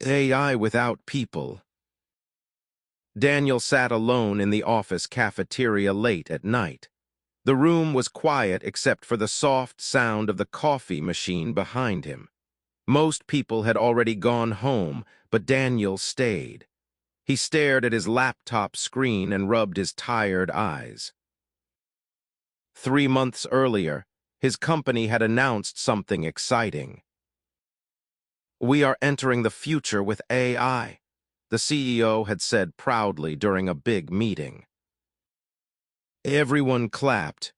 AI without people. Daniel sat alone in the office cafeteria late at night. The room was quiet except for the soft sound of the coffee machine behind him. Most people had already gone home, but Daniel stayed. He stared at his laptop screen and rubbed his tired eyes. 3 months earlier, his company had announced something exciting. "We are entering the future with AI," the CEO had said proudly during a big meeting. Everyone clapped.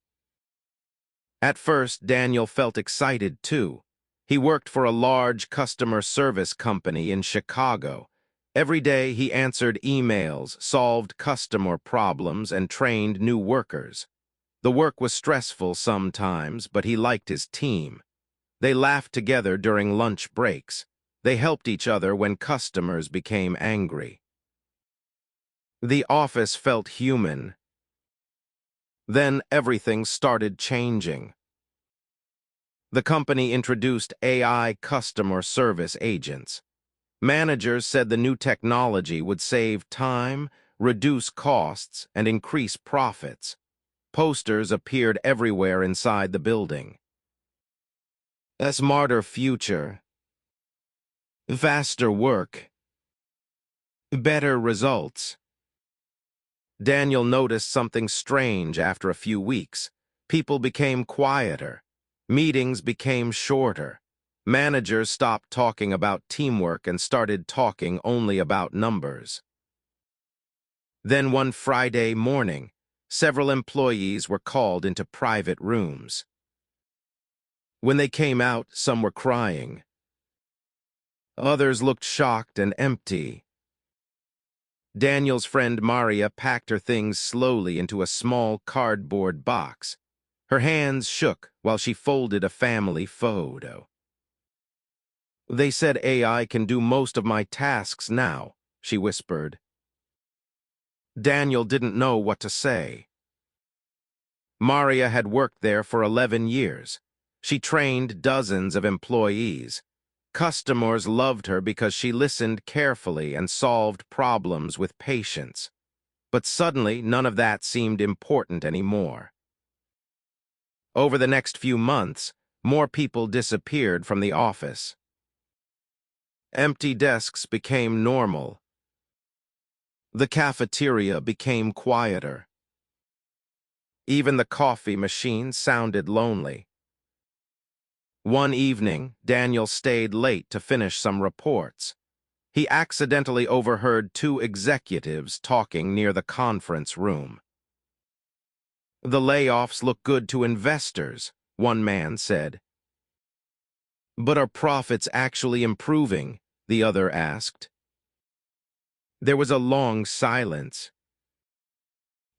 At first, Daniel felt excited too. He worked for a large customer service company in Chicago. Every day he answered emails, solved customer problems, and trained new workers. The work was stressful sometimes, but he liked his team. They laughed together during lunch breaks. They helped each other when customers became angry. The office felt human. Then everything started changing. The company introduced AI customer service agents. Managers said the new technology would save time, reduce costs, and increase profits. Posters appeared everywhere inside the building. A smarter future. Faster work. Better results. Daniel noticed something strange after a few weeks. People became quieter. Meetings became shorter. Managers stopped talking about teamwork and started talking only about numbers. Then one Friday morning, several employees were called into private rooms. When they came out, some were crying. Others looked shocked and empty. Daniel's friend Maria packed her things slowly into a small cardboard box. Her hands shook while she folded a family photo. "They said AI can do most of my tasks now," she whispered. Daniel didn't know what to say. Maria had worked there for 11 years. She trained dozens of employees. Customers loved her because she listened carefully and solved problems with patience. But suddenly, none of that seemed important anymore. Over the next few months, more people disappeared from the office. Empty desks became normal. The cafeteria became quieter. Even the coffee machine sounded lonely. One evening, Daniel stayed late to finish some reports. He accidentally overheard two executives talking near the conference room. "The layoffs look good to investors," one man said. "But are profits actually improving?" the other asked. There was a long silence.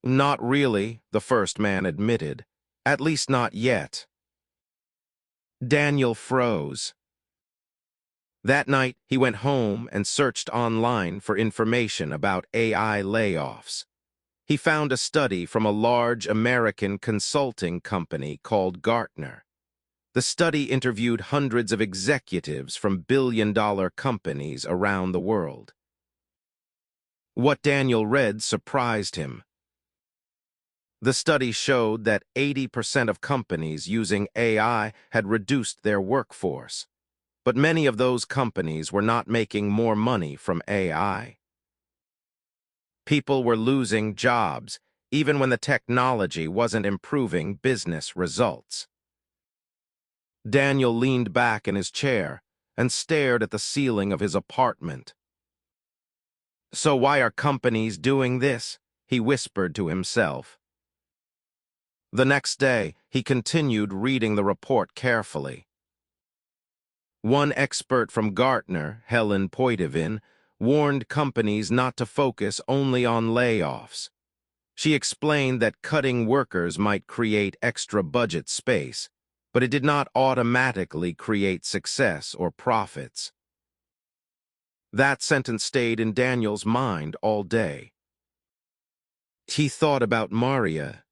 "Not really," the first man admitted. "At least not yet." Daniel froze. That night, he went home and searched online for information about AI layoffs. He found a study from a large American consulting company called Gartner. The study interviewed hundreds of executives from billion-dollar companies around the world. What Daniel read surprised him. The study showed that 80% of companies using AI had reduced their workforce. But many of those companies were not making more money from AI. People were losing jobs, even when the technology wasn't improving business results. Daniel leaned back in his chair and stared at the ceiling of his apartment. "So why are companies doing this?" he whispered to himself. The next day, he continued reading the report carefully. One expert from Gartner, Helen Poitevin, warned companies not to focus only on layoffs. She explained that cutting workers might create extra budget space, but it did not automatically create success or profits. That sentence stayed in Daniel's mind all day. He thought about Maria.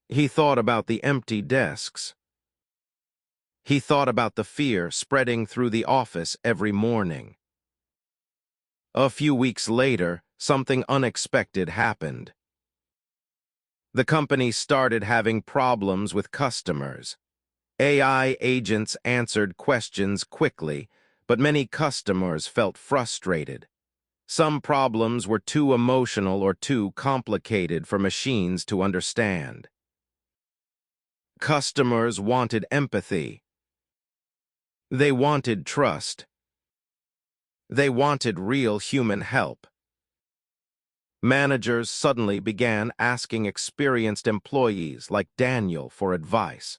He thought about the empty desks. He thought about the fear spreading through the office every morning. A few weeks later, something unexpected happened. The company started having problems with customers. AI agents answered questions quickly, but many customers felt frustrated. Some problems were too emotional or too complicated for machines to understand. Customers wanted empathy. They wanted trust. They wanted real human help. Managers suddenly began asking experienced employees like Daniel for advice.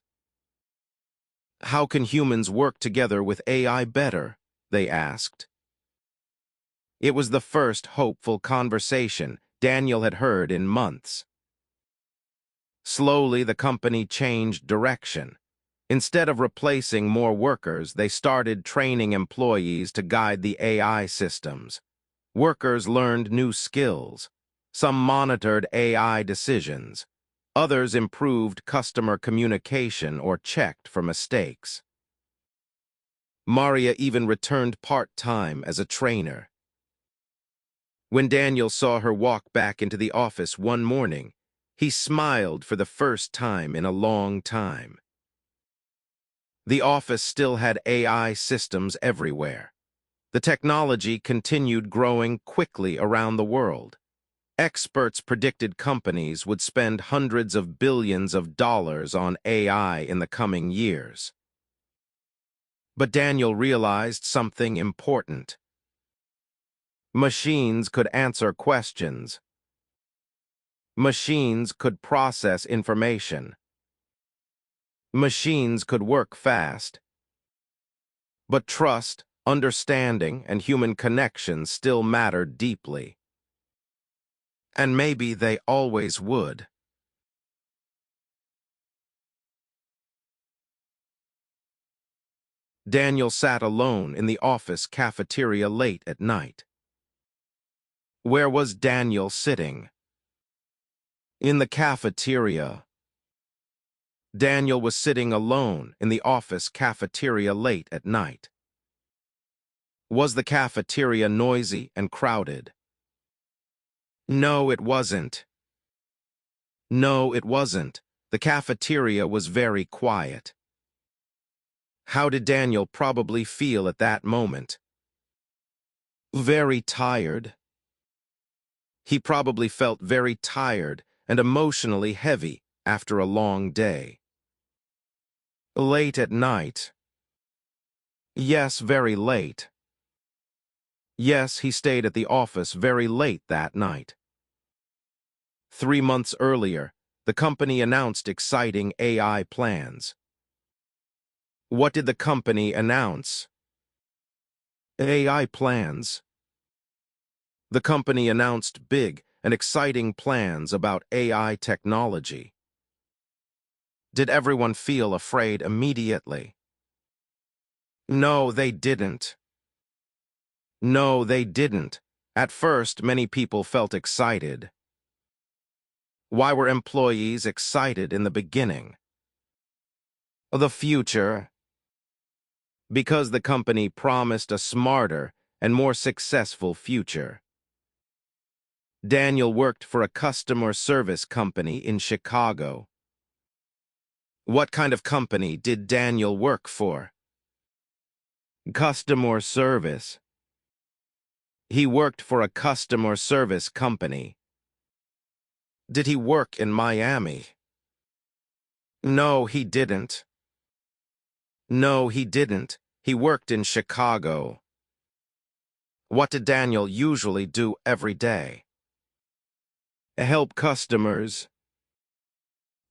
How can humans work together with AI better? They asked. It was the first hopeful conversation Daniel had heard in months. Slowly, the company changed direction. Instead of replacing more workers, they started training employees to guide the AI systems. Workers learned new skills. Some monitored AI decisions. Others improved customer communication or checked for mistakes. Maria even returned part-time as a trainer. When Daniel saw her walk back into the office one morning, he smiled for the first time in a long time. The office still had AI systems everywhere. The technology continued growing quickly around the world. Experts predicted companies would spend hundreds of billions of dollars on AI in the coming years. But Daniel realized something important. Machines could answer questions. Machines could process information. Machines could work fast. But trust, understanding, and human connection still mattered deeply. And maybe they always would. Daniel sat alone in the office cafeteria late at night. Where was Daniel sitting? In the cafeteria. Daniel was sitting alone in the office cafeteria late at night. Was the cafeteria noisy and crowded? No, it wasn't. No, it wasn't. The cafeteria was very quiet. How did Daniel probably feel at that moment? Very tired. He probably felt very tired and emotionally heavy after a long day. Late at night. Yes, very late. Yes, he stayed at the office very late that night. 3 months earlier, the company announced exciting AI plans. What did the company announce? AI plans. The company announced big and exciting plans about AI technology. Did everyone feel afraid immediately? No, they didn't. No, they didn't. At first, many people felt excited. Why were employees excited in the beginning? The future. Because the company promised a smarter and more successful future. Daniel worked for a customer service company in Chicago. What kind of company did Daniel work for? Customer service. He worked for a customer service company. Did he work in Miami? No, he didn't. No, he didn't. He worked in Chicago. What did Daniel usually do every day? Help customers.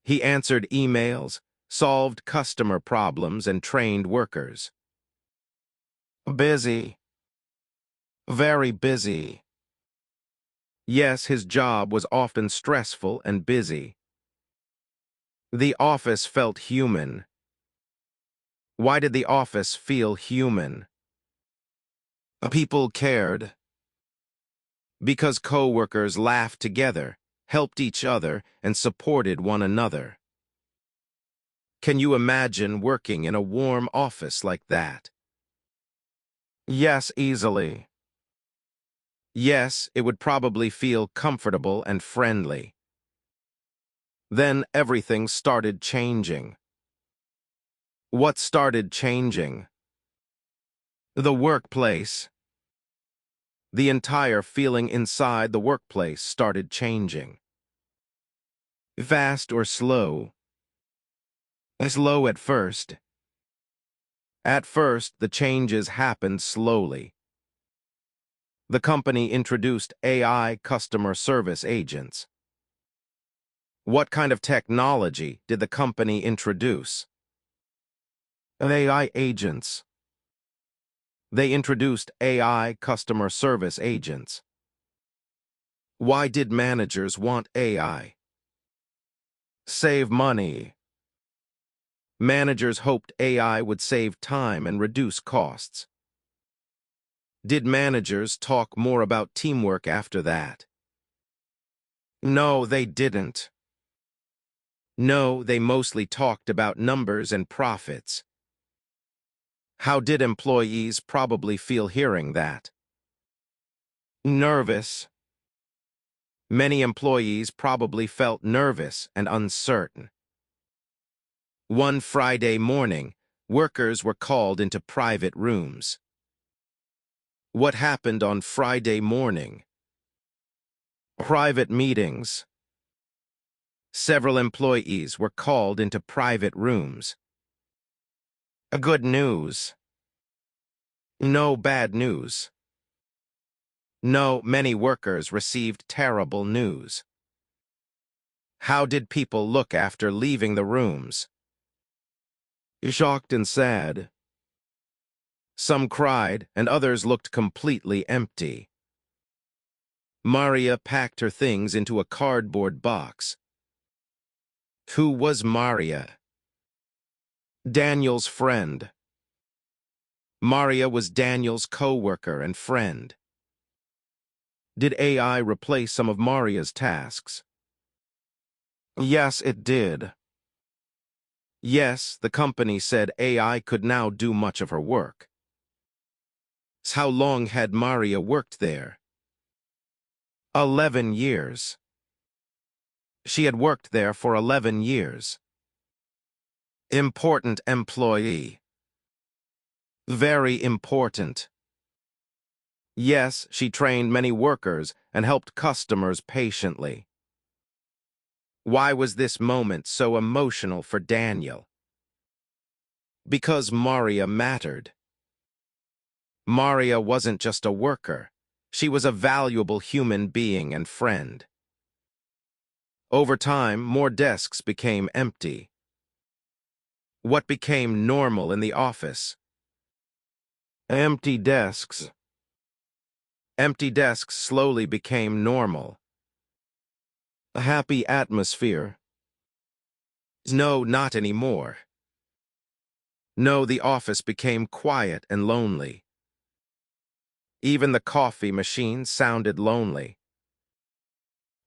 He answered emails, solved customer problems, and trained workers. Busy. Very busy. Yes, his job was often stressful and busy. The office felt human. Why did the office feel human? People cared. Because co-workers laughed together, helped each other, and supported one another. Can you imagine working in a warm office like that? Yes, easily. Yes, it would probably feel comfortable and friendly. Then everything started changing. What started changing? The workplace. The entire feeling inside the workplace started changing. Fast or slow? Slow at first. At first, the changes happened slowly. The company introduced AI customer service agents. What kind of technology did the company introduce? AI agents. They introduced AI customer service agents. Why did managers want AI? Save money. Managers hoped AI would save time and reduce costs. Did managers talk more about teamwork after that? No, they didn't. No, they mostly talked about numbers and profits. How did employees probably feel hearing that? Nervous. Many employees probably felt nervous and uncertain. One Friday morning, workers were called into private rooms. What happened on Friday morning? Private meetings. Several employees were called into private rooms. Good news. No bad news. No, many workers received terrible news. How did people look after leaving the rooms? Shocked and sad. Some cried, and others looked completely empty. Maria packed her things into a cardboard box. Who was Maria? Daniel's friend. Maria was Daniel's co-worker and friend. Did AI replace some of Maria's tasks? Yes, it did. Yes, the company said AI could now do much of her work. How long had Maria worked there? 11 years. She had worked there for 11 years. Important employee. Very important. Yes, she trained many workers and helped customers patiently. Why was this moment so emotional for Daniel? Because Maria mattered. Maria wasn't just a worker. She was a valuable human being and friend. Over time, more desks became empty. What became normal in the office? Empty desks. Empty desks slowly became normal. A happy atmosphere. No, not anymore. No, the office became quiet and lonely. Even the coffee machine sounded lonely.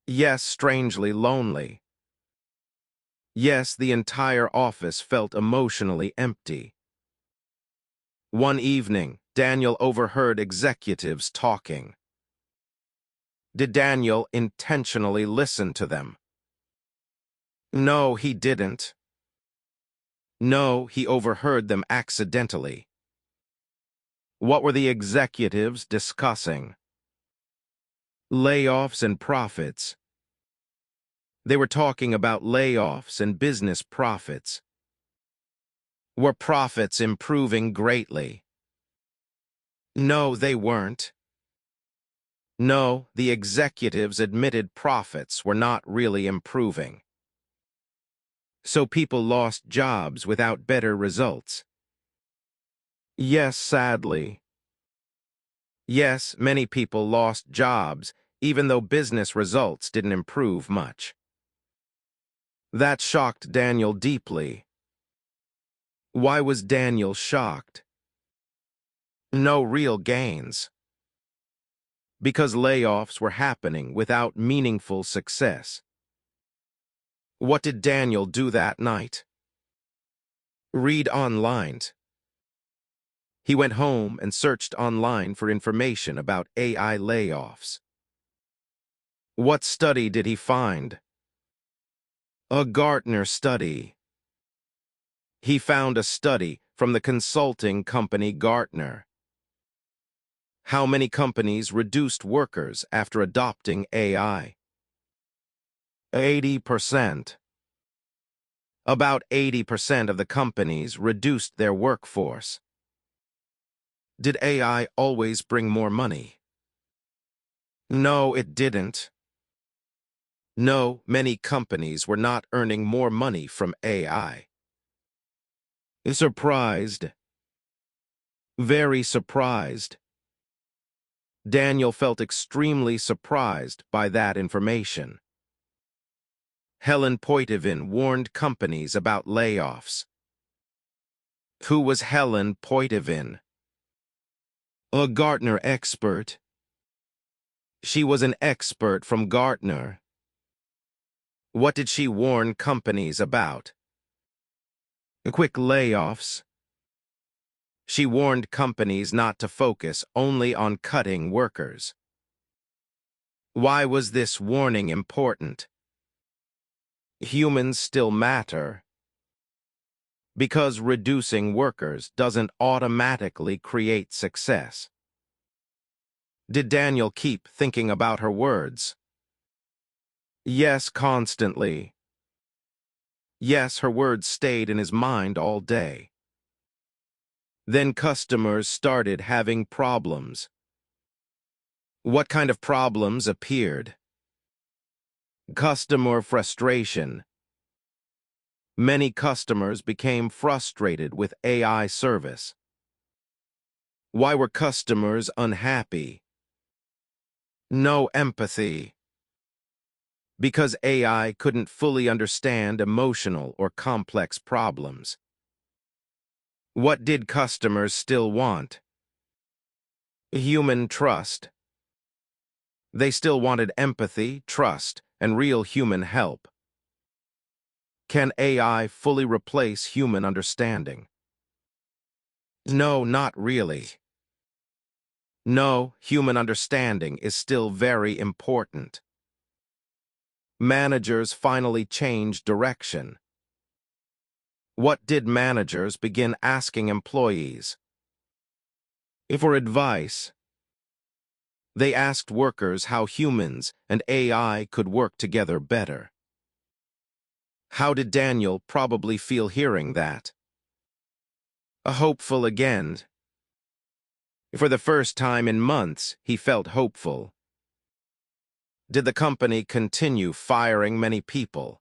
Yes, strangely lonely. Yes, the entire office felt emotionally empty. One evening, Daniel overheard executives talking. Did Daniel intentionally listen to them? No, he didn't. No, he overheard them accidentally. What were the executives discussing? Layoffs and profits. They were talking about layoffs and business profits. Were profits improving greatly? No, they weren't. No, the executives admitted profits were not really improving. So people lost jobs without better results. Yes, sadly. Yes, many people lost jobs, even though business results didn't improve much. That shocked Daniel deeply. Why was Daniel shocked? No real gains. Because layoffs were happening without meaningful success. What did Daniel do that night? Read online. He went home and searched online for information about AI layoffs. What study did he find? A Gartner study. He found a study from the consulting company Gartner. How many companies reduced workers after adopting AI? 80%. About 80% of the companies reduced their workforce. Did AI always bring more money? No, it didn't. No, many companies were not earning more money from AI. Surprised. Very surprised. Daniel felt extremely surprised by that information. Helen Poitevin warned companies about layoffs. Who was Helen Poitevin? A Gartner expert. She was an expert from Gartner. What did she warn companies about? Quick layoffs. She warned companies not to focus only on cutting workers. Why was this warning important? Humans still matter. Because reducing workers doesn't automatically create success. Did Daniel keep thinking about her words? Yes, constantly. Yes, her words stayed in his mind all day. Then customers started having problems. What kind of problems appeared? Customer frustration. Many customers became frustrated with AI service. Why were customers unhappy? No empathy. Because AI couldn't fully understand emotional or complex problems. What did customers still want? Human trust. They still wanted empathy, trust, and real human help. Can AI fully replace human understanding? No, not really. No, human understanding is still very important. Managers finally changed direction. What did managers begin asking employees? For advice. They asked workers how humans and AI could work together better. How did Daniel probably feel hearing that? Hopeful again. For the first time in months, he felt hopeful. Did the company continue firing many people?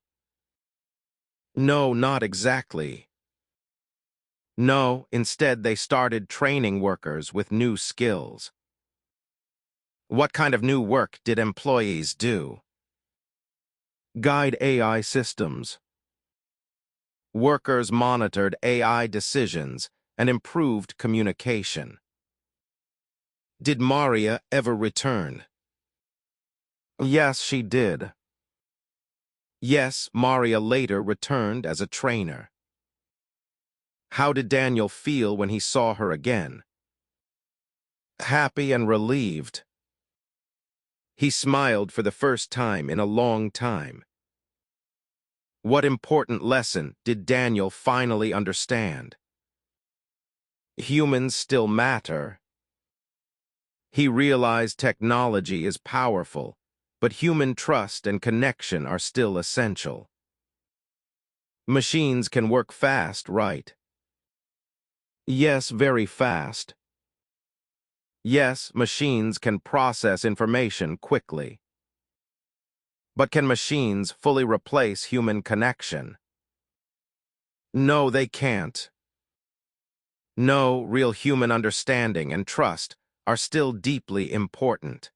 No, not exactly. No, instead they started training workers with new skills. What kind of new work did employees do? Guide AI systems. Workers monitored AI decisions and improved communication. Did Maria ever return? Yes, she did. Yes, Maria later returned as a trainer. How did Daniel feel when he saw her again? Happy and relieved. He smiled for the first time in a long time. What important lesson did Daniel finally understand? Humans still matter. He realized technology is powerful, but human trust and connection are still essential. Machines can work fast, right? Yes, very fast. Yes, machines can process information quickly. But can machines fully replace human connection? No, they can't. No, real human understanding and trust are still deeply important.